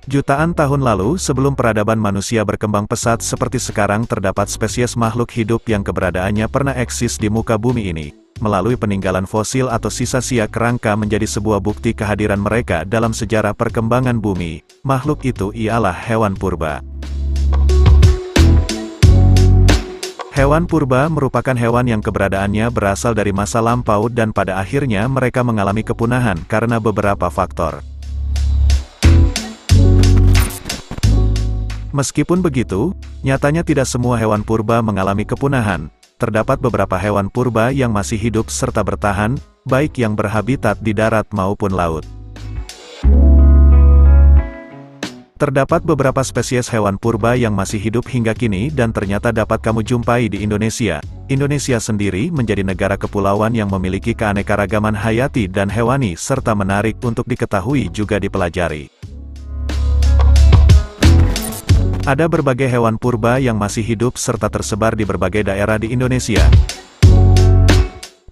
Jutaan tahun lalu, sebelum peradaban manusia berkembang pesat seperti sekarang, terdapat spesies makhluk hidup yang keberadaannya pernah eksis di muka bumi ini. Melalui peninggalan fosil atau sisa-sia kerangka menjadi sebuah bukti kehadiran mereka dalam sejarah perkembangan bumi. Makhluk itu ialah hewan purba. Hewan purba merupakan hewan yang keberadaannya berasal dari masa lampau dan pada akhirnya mereka mengalami kepunahan karena beberapa faktor. Meskipun begitu, nyatanya tidak semua hewan purba mengalami kepunahan. Terdapat beberapa hewan purba yang masih hidup serta bertahan, baik yang berhabitat di darat maupun laut. Terdapat beberapa spesies hewan purba yang masih hidup hingga kini dan ternyata dapat kamu jumpai di Indonesia. Indonesia sendiri menjadi negara kepulauan yang memiliki keanekaragaman hayati dan hewani serta menarik untuk diketahui juga dipelajari. Ada berbagai hewan purba yang masih hidup serta tersebar di berbagai daerah di Indonesia.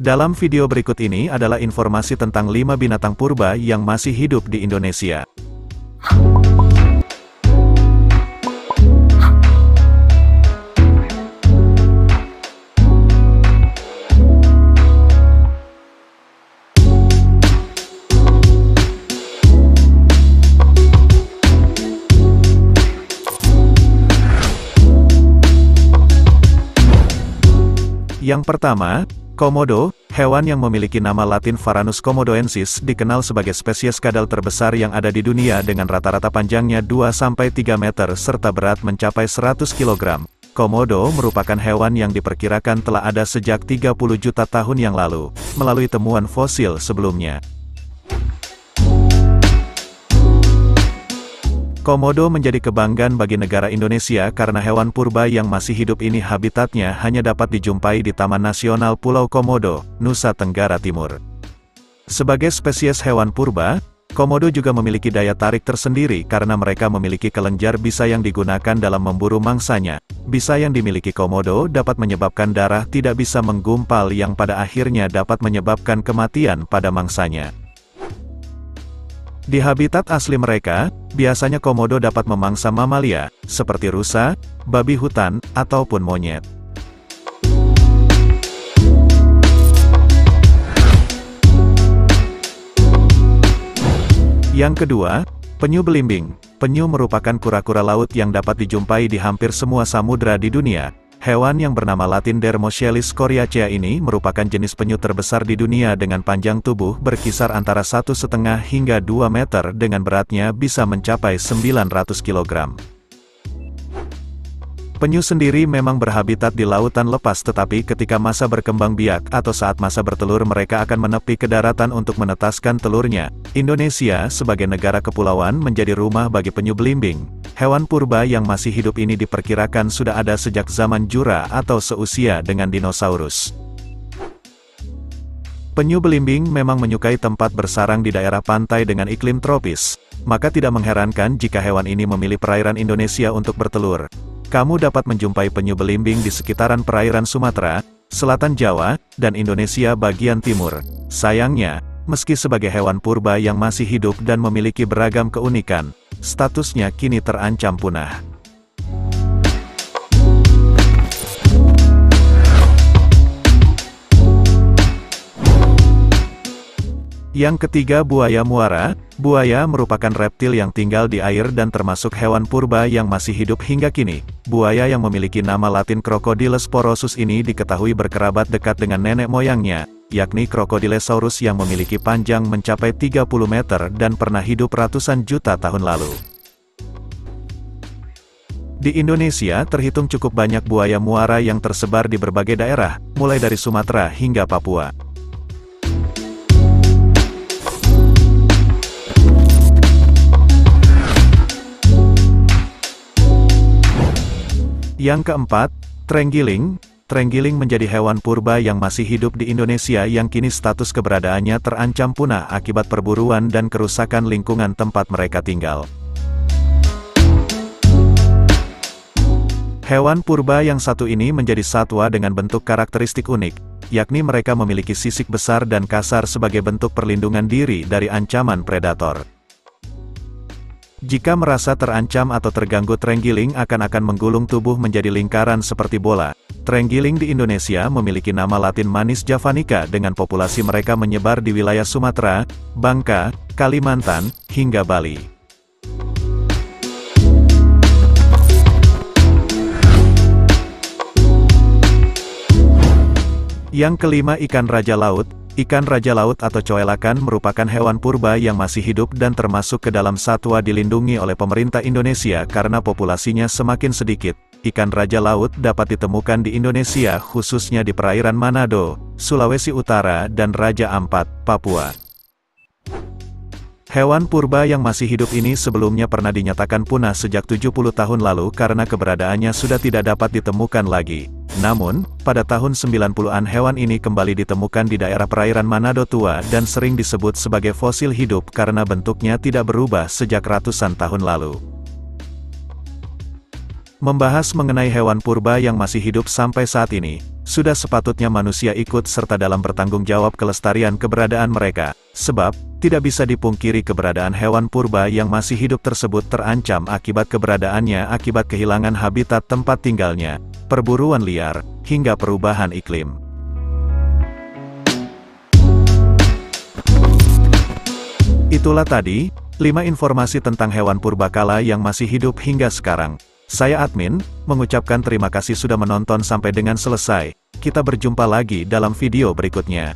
Dalam video berikut ini adalah informasi tentang 5 binatang purba yang masih hidup di Indonesia. Yang pertama, komodo, hewan yang memiliki nama latin Varanus komodoensis, dikenal sebagai spesies kadal terbesar yang ada di dunia dengan rata-rata panjangnya 2-3 meter serta berat mencapai 100 kg. Komodo merupakan hewan yang diperkirakan telah ada sejak 30 juta tahun yang lalu, melalui temuan fosil sebelumnya. Komodo menjadi kebanggaan bagi negara Indonesia karena hewan purba yang masih hidup ini habitatnya hanya dapat dijumpai di Taman Nasional Pulau Komodo, Nusa Tenggara Timur. Sebagai spesies hewan purba, komodo juga memiliki daya tarik tersendiri karena mereka memiliki kelenjar bisa yang digunakan dalam memburu mangsanya. Bisa yang dimiliki komodo dapat menyebabkan darah tidak bisa menggumpal yang pada akhirnya dapat menyebabkan kematian pada mangsanya. Di habitat asli mereka, biasanya komodo dapat memangsa mamalia, seperti rusa, babi hutan, ataupun monyet. Yang kedua, penyu belimbing. Penyu merupakan kura-kura laut yang dapat dijumpai di hampir semua samudra di dunia. Hewan yang bernama latin Dermochelys coriacea ini merupakan jenis penyu terbesar di dunia dengan panjang tubuh berkisar antara 1,5 hingga 2 meter dengan beratnya bisa mencapai 900 kg. Penyu sendiri memang berhabitat di lautan lepas tetapi ketika masa berkembang biak atau saat masa bertelur mereka akan menepi ke daratan untuk menetaskan telurnya. Indonesia sebagai negara kepulauan menjadi rumah bagi penyu belimbing. Hewan purba yang masih hidup ini diperkirakan sudah ada sejak zaman Jura atau seusia dengan dinosaurus. Penyu belimbing memang menyukai tempat bersarang di daerah pantai dengan iklim tropis, maka tidak mengherankan jika hewan ini memilih perairan Indonesia untuk bertelur. Kamu dapat menjumpai penyu belimbing di sekitaran perairan Sumatera, selatan Jawa, dan Indonesia bagian timur. Sayangnya, meski sebagai hewan purba yang masih hidup dan memiliki beragam keunikan, statusnya kini terancam punah. Yang ketiga, buaya muara. Buaya merupakan reptil yang tinggal di air dan termasuk hewan purba yang masih hidup hingga kini. Buaya yang memiliki nama latin Crocodylus porosus ini diketahui berkerabat dekat dengan nenek moyangnya, yakni Crocodilosaurus yang memiliki panjang mencapai 30 meter dan pernah hidup ratusan juta tahun lalu. Di Indonesia terhitung cukup banyak buaya muara yang tersebar di berbagai daerah, mulai dari Sumatera hingga Papua. Yang keempat, terenggiling. Terenggiling menjadi hewan purba yang masih hidup di Indonesia yang kini status keberadaannya terancam punah akibat perburuan dan kerusakan lingkungan tempat mereka tinggal. Hewan purba yang satu ini menjadi satwa dengan bentuk karakteristik unik, yakni mereka memiliki sisik besar dan kasar sebagai bentuk perlindungan diri dari ancaman predator. Jika merasa terancam atau terganggu, terenggiling akan menggulung tubuh menjadi lingkaran seperti bola. Terenggiling di Indonesia memiliki nama latin Manis javanica dengan populasi mereka menyebar di wilayah Sumatera, Bangka, Kalimantan, hingga Bali. Yang kelima, ikan raja laut. Ikan raja laut atau coelakan merupakan hewan purba yang masih hidup dan termasuk ke dalam satwa dilindungi oleh pemerintah Indonesia karena populasinya semakin sedikit. Ikan raja laut dapat ditemukan di Indonesia khususnya di perairan Manado, Sulawesi Utara dan Raja Ampat, Papua. Hewan purba yang masih hidup ini sebelumnya pernah dinyatakan punah sejak 70 tahun lalu karena keberadaannya sudah tidak dapat ditemukan lagi. Namun, pada tahun 90-an hewan ini kembali ditemukan di daerah perairan Manado tua dan sering disebut sebagai fosil hidup karena bentuknya tidak berubah sejak ratusan tahun lalu. Membahas mengenai hewan purba yang masih hidup sampai saat ini, sudah sepatutnya manusia ikut serta dalam bertanggung jawab kelestarian keberadaan mereka, sebab tidak bisa dipungkiri keberadaan hewan purba yang masih hidup tersebut terancam akibat keberadaannya akibat kehilangan habitat tempat tinggalnya, perburuan liar, hingga perubahan iklim. Itulah tadi, 5 informasi tentang hewan purbakala yang masih hidup hingga sekarang. Saya admin, mengucapkan terima kasih sudah menonton sampai dengan selesai. Kita berjumpa lagi dalam video berikutnya.